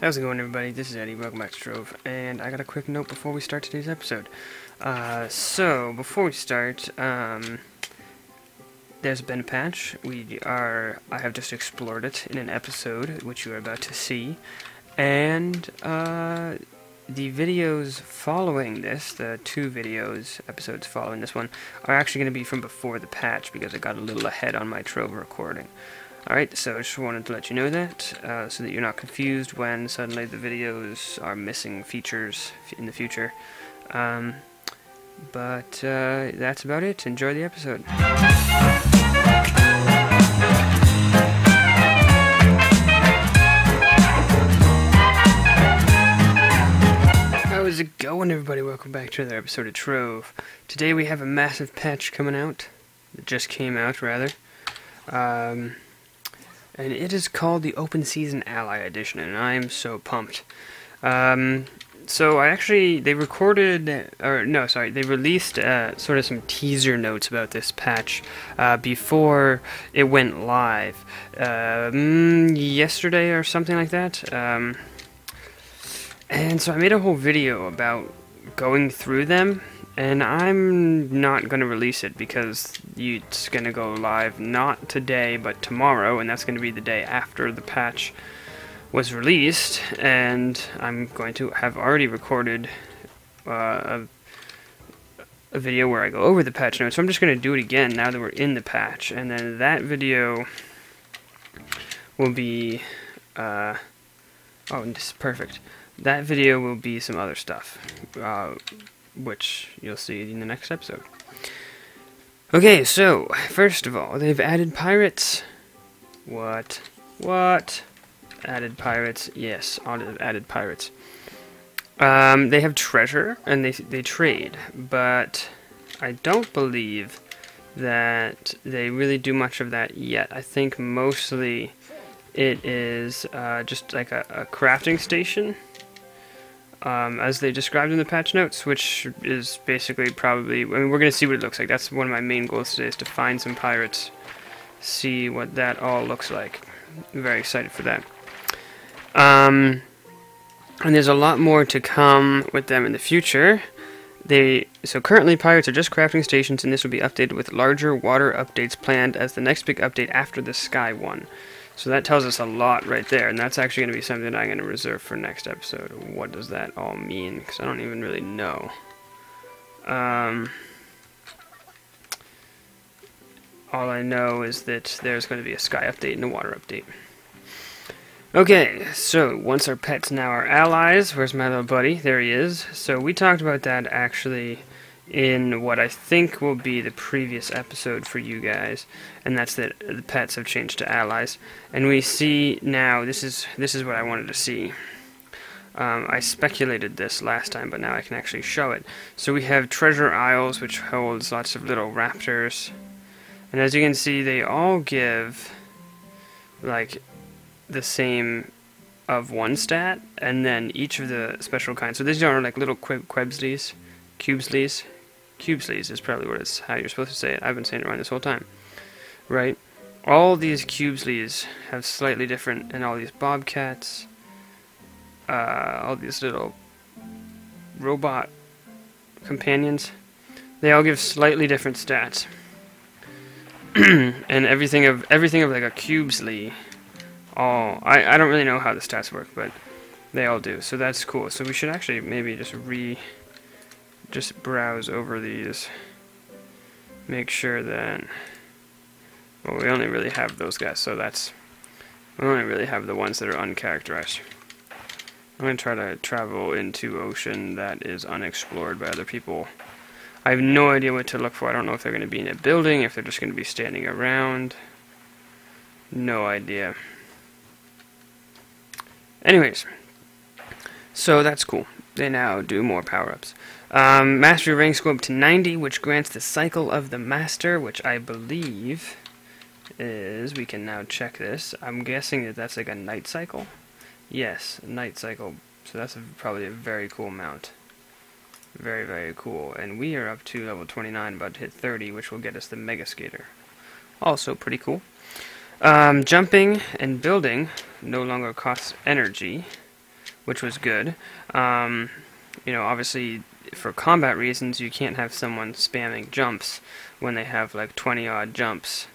How's it going, everybody? This is Eddie, welcome back to Trove, and I got a quick note before we start today's episode. So, before we start, there's been a patch. I have just explored it in an episode, which you are about to see, and, the videos following this, the two episodes following this one, are actually going to be from before the patch, because I got a little ahead on my Trove recording. Alright, so I just wanted to let you know that, so that you're not confused when suddenly the videos are missing features in the future. But that's about it. Enjoy the episode. How's it going, everybody? Welcome back to another episode of Trove. Today we have a massive patch coming out. It just came out, rather. And it is called the Open Season Ally Edition, and I am so pumped. They released sort of some teaser notes about this patch before it went live yesterday or something like that. And so I made a whole video about going through them, and I'm not going to release it because it's going to go live not today but tomorrow, and that's going to be the day after the patch was released, and I'm going to have already recorded a video where I go over the patch notes, so I'm just going to do it again now that we're in the patch, and then that video will be, oh, this is perfect. That video will be some other stuff, which you'll see in the next episode. Okay, so, first of all, they've added pirates. What? Added pirates? Yes, added pirates. They have treasure, and they trade, but I don't believe that they really do much of that yet. I think mostly it is just like a crafting station. As they described in the patch notes, which is basically probably, we're going to see what it looks like. That's one of my main goals today, is to find some pirates, see what that all looks like. I'm very excited for that. And there's a lot more to come with them in the future. So currently pirates are just crafting stations, and this will be updated with larger water updates planned as the next big update after the Sky one. So that tells us a lot right there, and that's actually going to be something that I'm going to reserve for next episode. What does that all mean? Because I don't even really know. All I know is that there's going to be a Sky update and a water update. Okay, so once our pets now are allies, where's my little buddy? There he is. So we talked about that actually in what I think will be the previous episode for you guys, and that's that the pets have changed to allies. And we see now, this is what I wanted to see. I speculated this last time, but now I can actually show it. So we have Treasure Isles, which holds lots of little raptors, and as you can see, they all give like the same of one stat, and then each of the special kinds. So these are like little Quebsleys, Cubesleys. Cubesleys is probably how you're supposed to say it. I've been saying it wrong this whole time. Right? All these Cubesleys have slightly different, and all these bobcats, all these little robot companions, they all give slightly different stats. And everything of like a Cubesley, I don't really know how the stats work, but they all do. So that's cool. So we should actually maybe just browse over these, make sure that, well, we only really have those guys, so we only really have the ones that are uncharacterized. I'm going to try to travel into ocean that is unexplored by other people. I have no idea what to look for. I don't know if they're going to be in a building, if they're just going to be standing around. No idea. Anyways, so that's cool. They now do more power-ups. Mastery ranks go up to 90, which grants the Cycle of the Master, which I believe is, we can now check this. I'm guessing that that's like a night cycle. Yes, night cycle. So that's probably a very cool mount. Very, very cool. And we are up to level 29, about to hit 30, which will get us the Mega Skater. Also pretty cool. Jumping and building no longer costs energy. which was good. You know, obviously, for combat reasons, you can't have someone spamming jumps when they have like 20-odd jumps,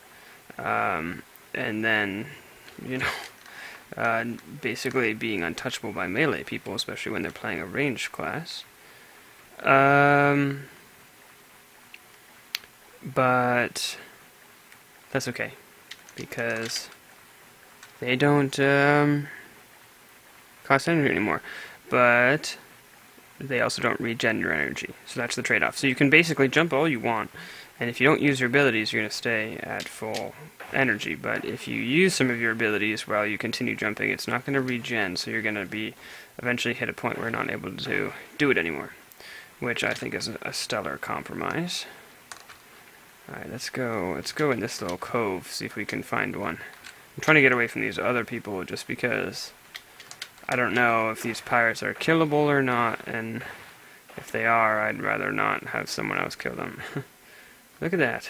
and then, you know, basically being untouchable by melee people, especially when they're playing a ranged class. But that's okay, because they don't cost energy anymore. But they also don't regen your energy, so that's the trade-off. So you can basically jump all you want, and if you don't use your abilities, you're going to stay at full energy. But if you use some of your abilities while you continue jumping, it's not going to regen, so you're going to be eventually hit a point where you're not able to do it anymore, which I think is a stellar compromise. Alright, let's go in this little cove, see if we can find one. I'm trying to get away from these other people just because I don't know if these pirates are killable or not, and if they are, I'd rather not have someone else kill them. Look at that.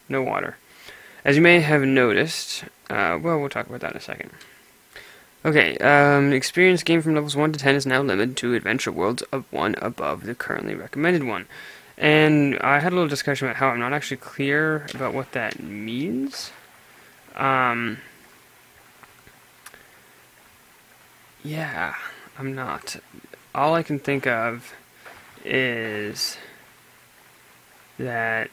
No water. As you may have noticed, well, we'll talk about that in a second. Okay, experience gained from levels 1 to 10 is now limited to adventure worlds of 1 above the currently recommended one. And I had a little discussion about how I'm not actually clear about what that means. Yeah, I'm not. All I can think of is that...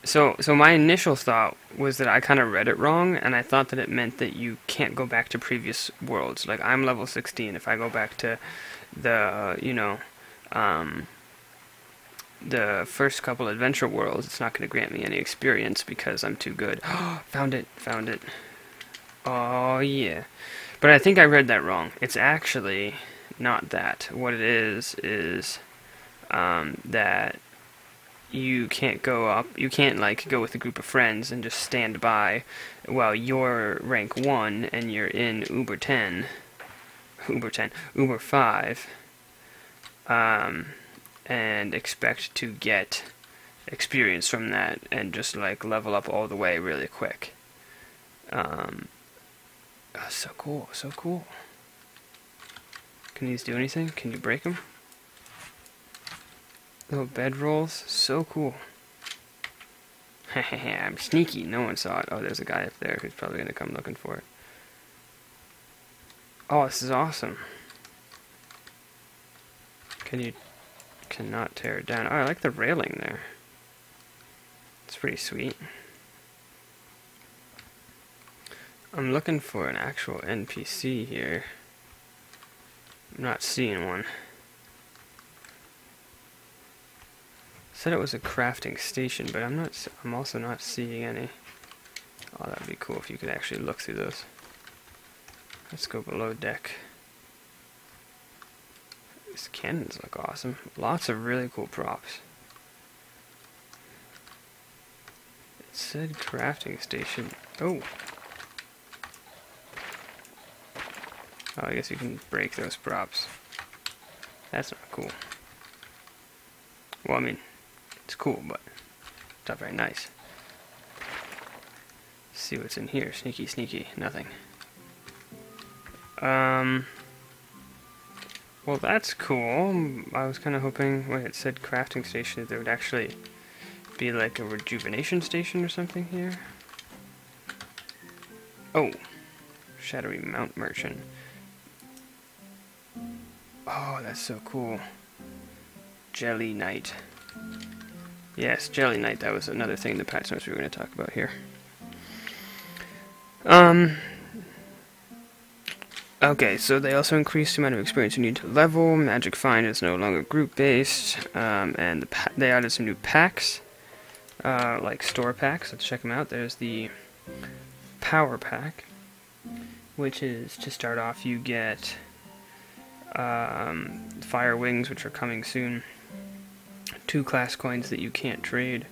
So my initial thought was that I kind of read it wrong, and I thought that it meant that you can't go back to previous worlds. Like, I'm level 16. If I go back to the, you know, the first couple adventure worlds, it's not going to grant me any experience because I'm too good. Found it. Oh, yeah. But I think I read that wrong. It's actually not that. What it is that you can't go up, you can't, like, go with a group of friends and just stand by while you're rank 1 and you're in Uber 5, and expect to get experience from that and just, like, level up all the way really quick. Oh, so cool, so cool. Can these do anything? Can you break them? Little bedrolls, so cool. Hehehe, I'm sneaky, no one saw it. Oh, there's a guy up there who's probably going to come looking for it. Oh, this is awesome. Cannot tear it down. Oh, I like the railing there. It's pretty sweet. I'm looking for an actual NPC here. I'm not seeing one. Said it was a crafting station, but I'm also not seeing any. Oh, that'd be cool if you could actually look through those. Let's go below deck. These cannons look awesome. Lots of really cool props. It said crafting station. Oh! Oh, I guess you can break those props. That's not cool. Well, I mean, it's cool, but it's not very nice. Let's see what's in here. Sneaky, sneaky. Nothing. Well, that's cool. I was kind of hoping, when it said crafting station, that there would actually be like a rejuvenation station or something here. Oh! Shadowy Mount Merchant. Oh, that's so cool. Jelly Knight. Yes, Jelly Knight. That was another thing the patch notes we were going to talk about here. Okay, so they also increased the amount of experience you need to level. Magic Find is no longer group-based. And they added some new packs, like store packs. Let's check them out. There's the Power Pack, which is, to start off, you get Fire Wings, which are coming soon. 2 class coins that you can't trade.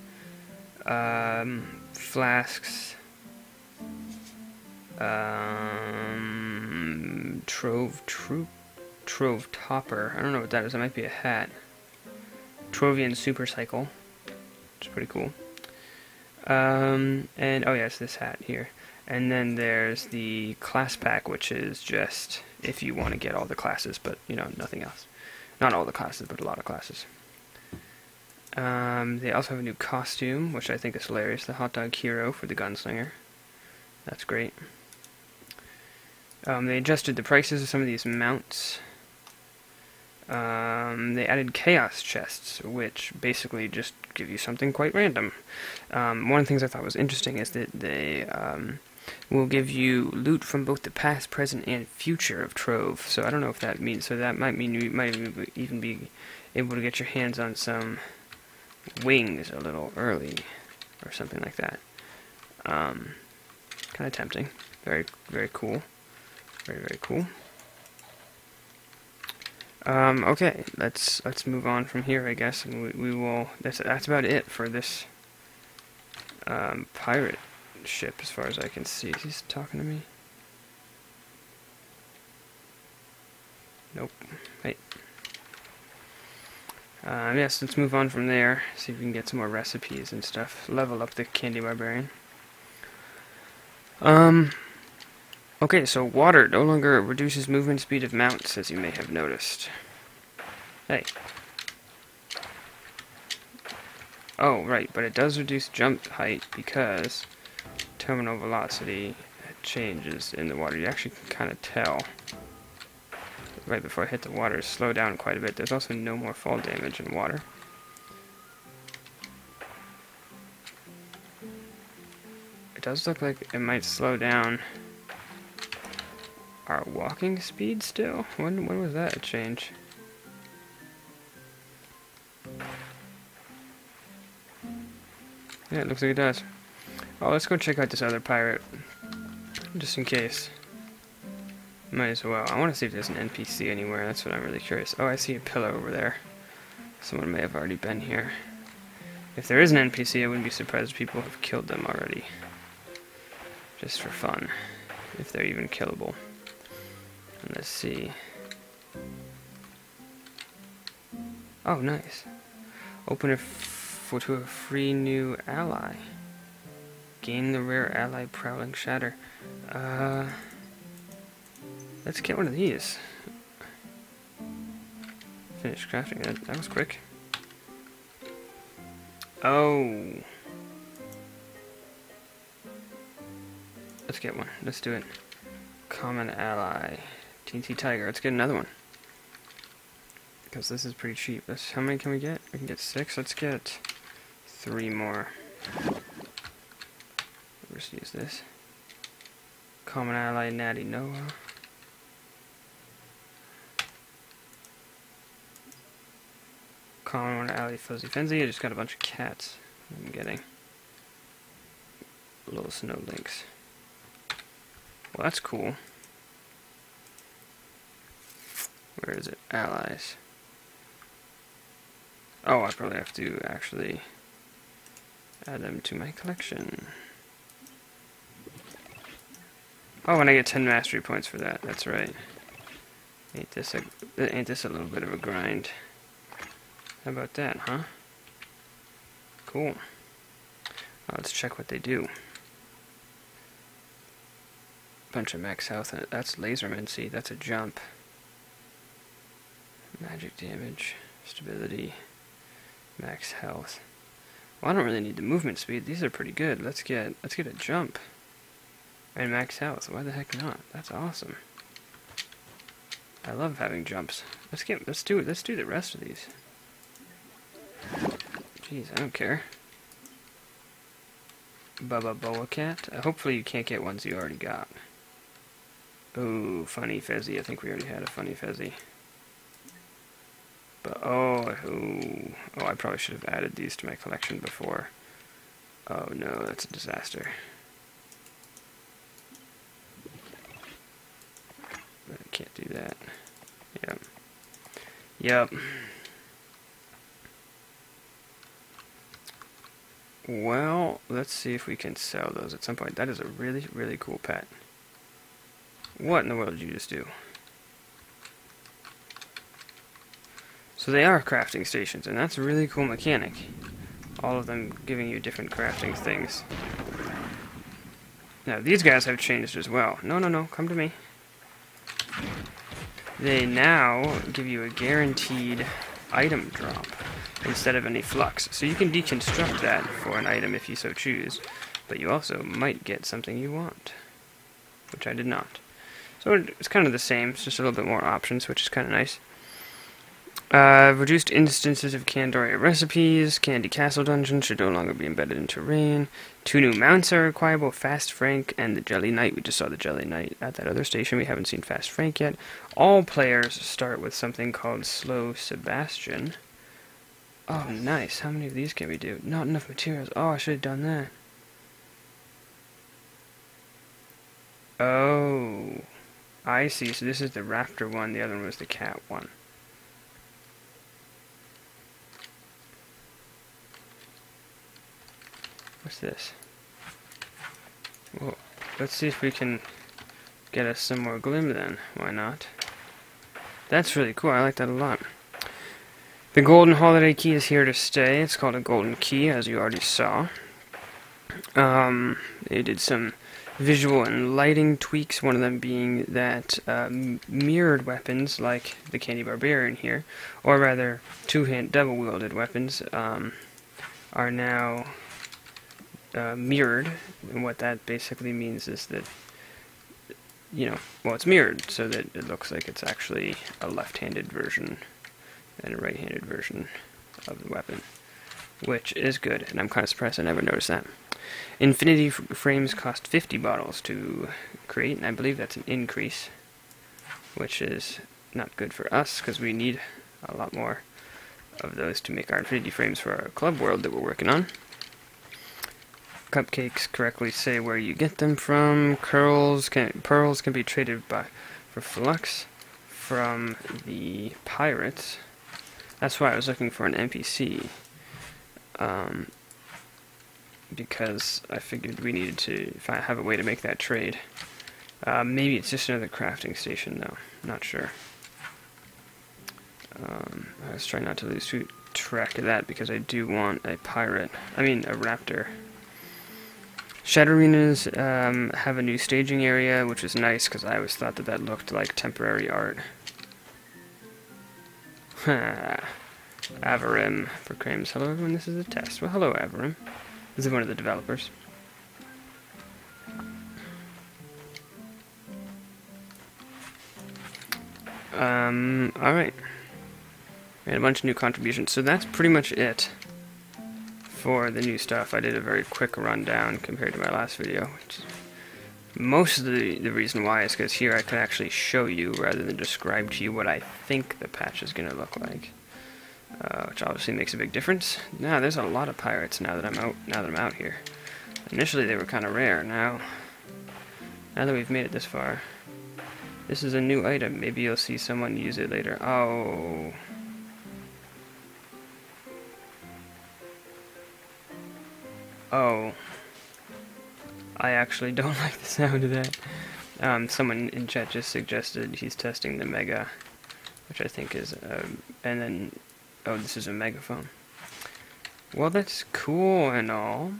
Flasks. Trove Topper. I don't know what that is. That might be a hat. Trovian Super Cycle, which is pretty cool. And oh yeah, it's this hat here. And then there's the class pack, which is just if you want to get all the classes, but, you know, nothing else. Not all the classes, but a lot of classes. They also have a new costume, which I think is hilarious. The hot dog hero for the gunslinger. That's great. They adjusted the prices of some of these mounts. They added chaos chests, which basically just give you something quite random. One of the things I thought was interesting is that they will give you loot from both the past, present, and future of Trove. So I don't know if that means, so that might mean you might even be able to get your hands on some wings a little early, or something like that. Kind of tempting. Very, very cool. Very, very cool. Okay, let's move on from here, I guess, and we will. That's about it for this pirate ship, as far as I can see. He's talking to me. Nope. Hey. Yes, let's move on from there. See if we can get some more recipes and stuff. Level up the Candy Barbarian. Okay, so water no longer reduces movement speed of mounts, as you may have noticed. Hey. Oh, right, but it does reduce jump height because terminal velocity changes in the water. You actually can kind of tell. Right before I hit the water, slow down quite a bit. There's also no more fall damage in water. It does look like it might slow down our walking speed still? When was that a change? Yeah, it looks like it does. Oh, let's go check out this other pirate. Just in case. Might as well. I want to see if there's an NPC anywhere. That's what I'm really curious. Oh, I see a pillar over there. Someone may have already been here. If there is an NPC, I wouldn't be surprised if people have killed them already. Just for fun. If they're even killable. And let's see. Oh, nice. Open to a free new ally. Gain the rare ally Prowling Shatter. Let's get one of these. Finish crafting. That was quick. Oh. Let's get one. Let's do it. Common ally. TNT Tiger. Let's get another one. Because this is pretty cheap. How many can we get? We can get 6. Let's get 3 more. We'll just use this. Common ally Natty Noah. Common ally Fuzzy Fenzy. I just got a bunch of cats. I'm getting little snow lynx. Well, that's cool. Where is it? Allies. Oh, I probably have to actually add them to my collection. Oh, and I get 10 mastery points for that. That's right. Ain't this a little bit of a grind? How about that, huh? Cool. Let's check what they do. Bunch of max health. That's Laserman. See, that's a jump. Magic damage, stability, max health. Well, I don't really need the movement speed. These are pretty good. Let's get a jump and max health. Why the heck not? That's awesome. I love having jumps. Let's do the rest of these. Jeez, I don't care. Bubba Boa Cat. Hopefully you can't get ones you already got. Ooh, Funny Fezzy. I think we already had a Funny Fezzy. But oh, I probably should have added these to my collection before. Oh no, that's a disaster. But I can't do that. Yep. Well, let's see if we can sell those at some point. That is a really, really cool pet. What in the world did you just do? So they are crafting stations, and that's a really cool mechanic. All of them giving you different crafting things. Now, these guys have changed as well. No, no, no, come to me. They now give you a guaranteed item drop instead of any flux. So you can deconstruct that for an item if you so choose, but you also might get something you want, which I did not. So it's kind of the same, it's just a little bit more options, which is kind of nice. Reduced instances of Candoria recipes. Candy Castle dungeon should no longer be embedded in terrain. 2 new mounts are acquirable, Fast Frank and the Jelly Knight. We just saw the Jelly Knight at that other station. We haven't seen Fast Frank yet. All players start with something called Slow Sebastian. Oh, nice. How many of these can we do? Not enough materials. Oh, I should have done that. Oh, I see. So this is the raptor one. The other one was the cat one. What's this? Well, let's see if we can get us some more glim then. Why not? That's really cool. I like that a lot. The golden holiday key is here to stay. It's called a golden key, as you already saw. They did some visual and lighting tweaks, one of them being that mirrored weapons, like the Candy Barbarian here, or rather two-hand double-wielded weapons, are now mirrored. And what that basically means is that, you know, well, it's mirrored so that it looks like it's actually a left-handed version and a right-handed version of the weapon, which is good, and I'm kind of surprised I never noticed that. Infinity frames cost 50 bottles to create, and I believe that's an increase, which is not good for us, because we need a lot more of those to make our infinity frames for our club world that we're working on. Cupcakes correctly say where you get them from. Pearls can be traded for flux from the pirates. That's why I was looking for an NPC, because I figured we needed to have a way to make that trade. Maybe it's just another crafting station, though. Not sure. I was trying not to lose track of that because I do want a raptor. Shadow Arenas have a new staging area, which is nice because I always thought that looked like temporary art. Avarim proclaims, "Hello everyone, this is a test." Well, hello Avarim. This is one of the developers. Alright. We had a bunch of new contributions, so that's pretty much it for the new stuff. I did a very quick rundown compared to my last video. Most of the reason why is because here I can actually show you rather than describe to you what I think the patch is going to look like, which obviously makes a big difference. Now there's a lot of pirates now that I'm out here. Initially they were kind of rare. Now that we've made it this far, this is a new item. Maybe you'll see someone use it later. Oh, I actually don't like the sound of that. Someone in chat just suggested he's testing the Mega, which I think is, and then, oh, this is a megaphone. Well, that's cool and all,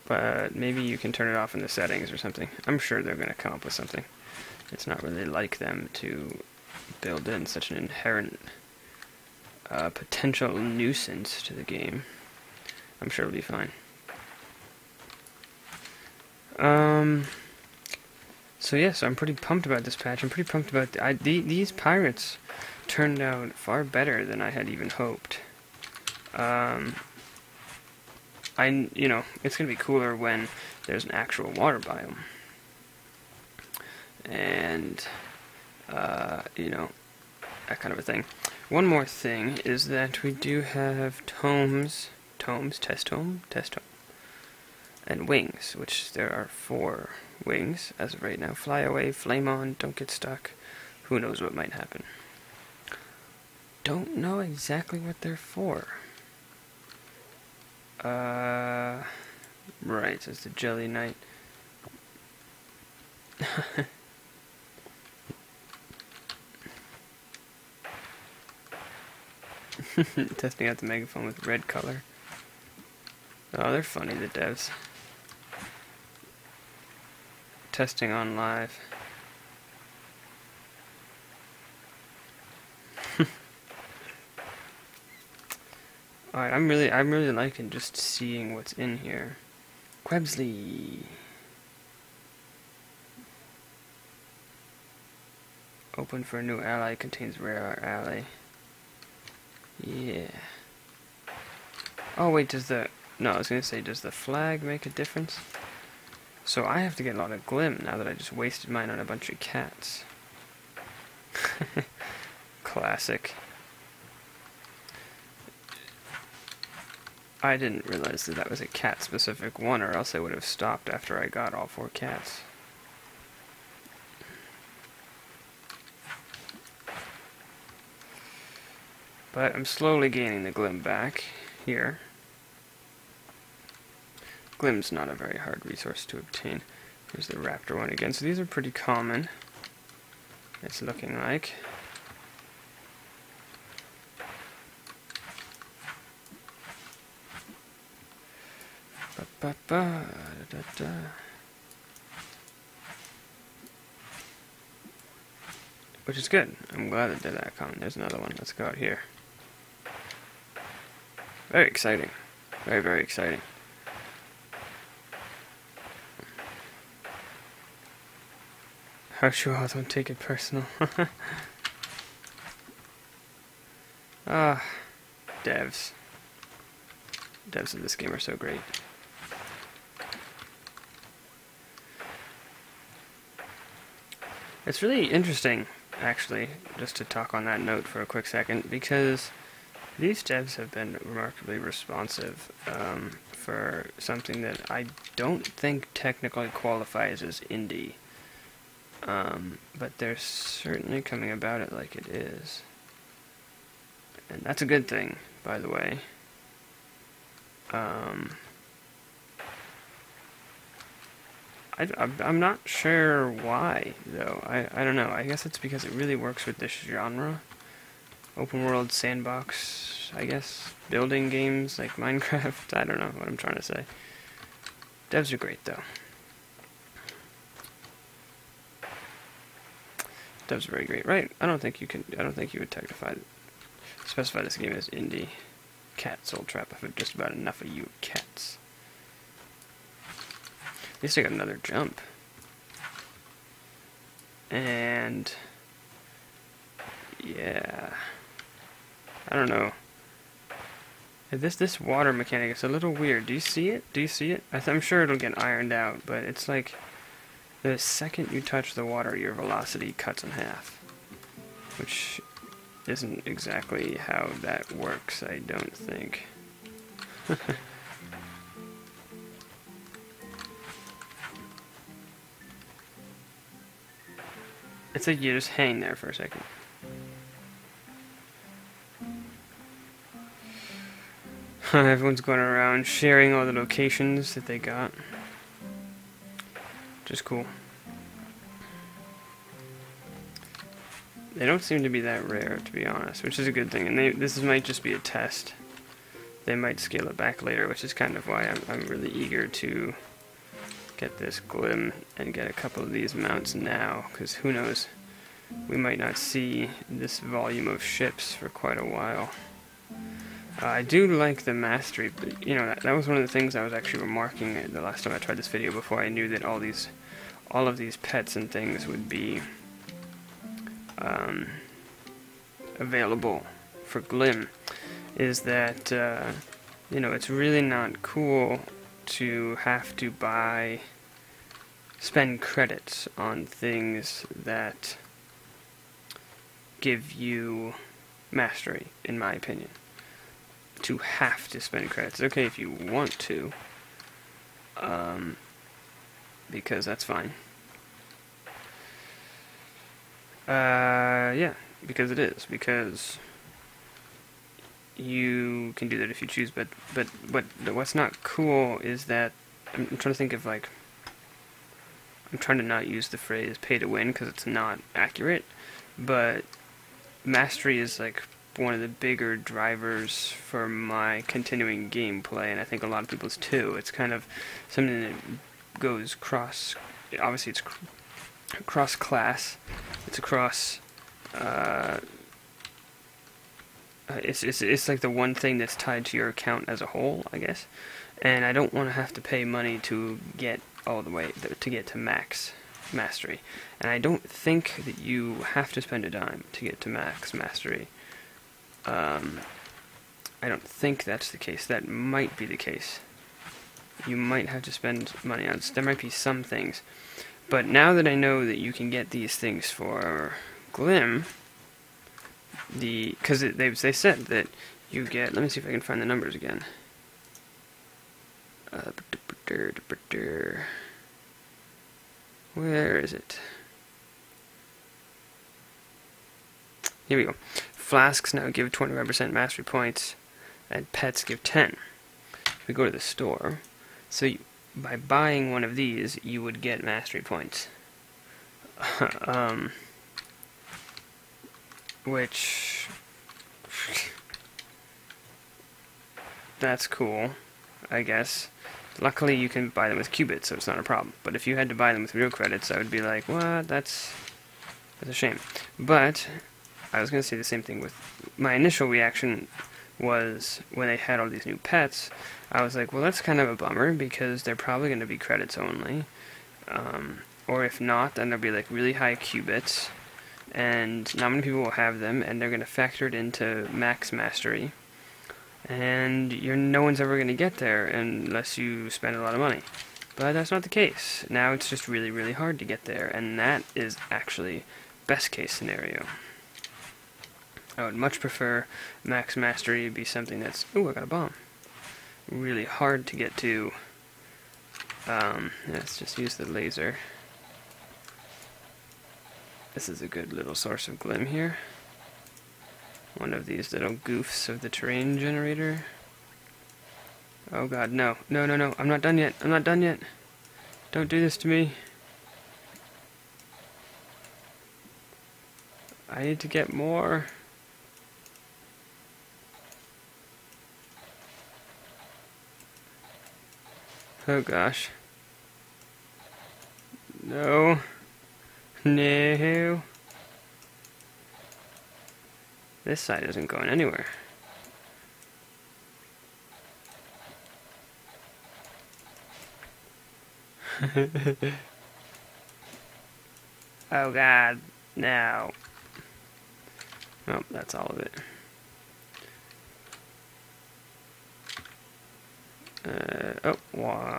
but maybe you can turn it off in the settings or something. I'm sure they're going to come up with something. It's not really like them to build in such an inherent potential nuisance to the game. I'm sure it'll be fine. So yes, I'm pretty pumped about this patch. I'm pretty pumped about these pirates turned out far better than I had even hoped. It's gonna be cooler when there's an actual water biome, and that kind of a thing. One more thing is that we do have test tome, and wings, which there are 4 wings as of right now. Fly away, flame on, don't get stuck. Who knows what might happen. Don't know exactly what they're for. Right, so it's the Jelly Knight. Testing out the megaphone with red color. Oh, they're funny, the devs. Testing on live. Alright, I'm really liking just seeing what's in here. Quebsley. Open for a new ally, contains rare ally. Yeah. Oh wait, no, I was gonna say, does the flag make a difference? So I have to get a lot of glim now that I just wasted mine on a bunch of cats. Classic. I didn't realize that that was a cat-specific one, or else I would have stopped after I got all 4 cats. But I'm slowly gaining the glim back here. Glim's not a very hard resource to obtain. Here's the raptor one again. So these are pretty common, it's looking like. Which is good. I'm glad that they're that common. There's another one. Let's go out here. Very exciting. Very, very exciting. Hush you all, don't take it personal. Ah, devs. Devs in this game are so great. It's really interesting, actually, just to talk on that note for a quick second, because these devs have been remarkably responsive for something that I don't think technically qualifies as indie. But they're certainly coming about it like it is. And that's a good thing, by the way. I'm not sure why, though. I don't know. I guess it's because it really works with this genre. Open world sandbox, I guess. Building games like Minecraft. I don't know what I'm trying to say. Devs are great, though. Devs are very great. Right. I don't think you would specify this game as indie. Cat Soul Trap. I've had just about enough of you cats. At least I got another jump. And yeah, I don't know. This water mechanic is a little weird. Do you see it? Do you see it? I'm sure it'll get ironed out, but it's like the second you touch the water, your velocity cuts in half, which isn't exactly how that works, I don't think. It's like you just hang there for a second. Everyone's going around sharing all the locations that they got, which is cool. They don't seem to be that rare, to be honest, which is a good thing. And this might just be a test. They might scale it back later, which is kind of why I'm really eager to get this glim and get a couple of these mounts now, because who knows, we might not see this volume of ships for quite a while. I do like the mastery, but you know, that was one of the things I was actually remarking the last time I tried this video, before I knew that all of these pets and things would be available for glim, is that you know, it's really not cool to have to spend credits on things that give you mastery, in my opinion. To have to spend credits. It's okay if you want to, because that's fine. Yeah, because it is. Because you can do that if you choose, but what's not cool is that I'm trying to think of, like, I'm trying to not use the phrase pay to win because it's not accurate, but mastery is like one of the bigger drivers for my continuing gameplay, and I think a lot of people's too. It's kind of something that goes cross. Obviously, it's cross class. It's across. It's like the one thing that's tied to your account as a whole, I guess. And I don't want to have to pay money to get all the way to get to max mastery. And I don't think that you have to spend a dime to get to max mastery. I don't think that's the case. That might be the case. You might have to spend money on it. There might be some things. But now that I know that you can get these things for Glim, because they said that you get, let me see if I can find the numbers again. Where is it? Here we go. Flasks now give 25% mastery points, and pets give 10. If we go to the store, so by buying one of these, you would get mastery points. Which, that's cool, I guess. Luckily, you can buy them with qubits, so it's not a problem. But if you had to buy them with real credits, I would be like, what? That's a shame. But I was going to say the same thing with my initial reaction was when they had all these new pets. I was like, well, that's kind of a bummer because they're probably going to be credits only. Or if not, then they'll be like really high qubits. And not many people will have them, and they're going to factor it into max mastery. And no one's ever going to get there unless you spend a lot of money. But that's not the case. Now it's just really, really hard to get there, and that is actually best case scenario. I would much prefer max mastery be something that's, ooh, I got a bomb, really hard to get to. Let's just use the laser. This is a good little source of glim here. One of these little goofs of the terrain generator. Oh god, no. No, no, no. I'm not done yet. I'm not done yet. Don't do this to me. I need to get more. Oh gosh. No. No. This side isn't going anywhere. Oh god, no. Oh, that's all of it.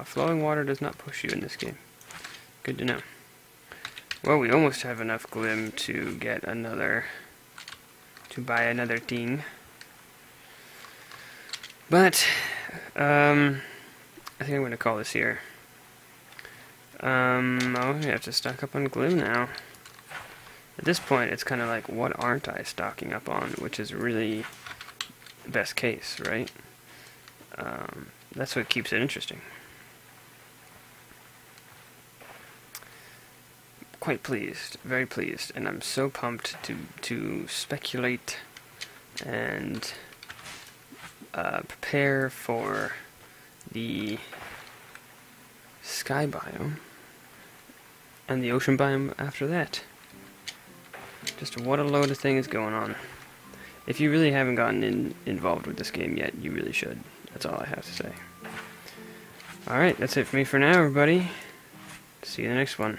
Flowing water does not push you in this game. Good to know. Well, we almost have enough glim to get another, to buy another thing. But, I think I'm going to call this here. I'll have to stock up on glim now. At this point, it's kind of like, what aren't I stocking up on? Which is really the best case, right? That's what keeps it interesting. Quite pleased, very pleased, and I'm so pumped to speculate and prepare for the sky biome and the ocean biome after that. Just what a load of things going on. If you really haven't gotten involved with this game yet, you really should. That's all I have to say. Alright, that's it for me for now, everybody. See you in the next one.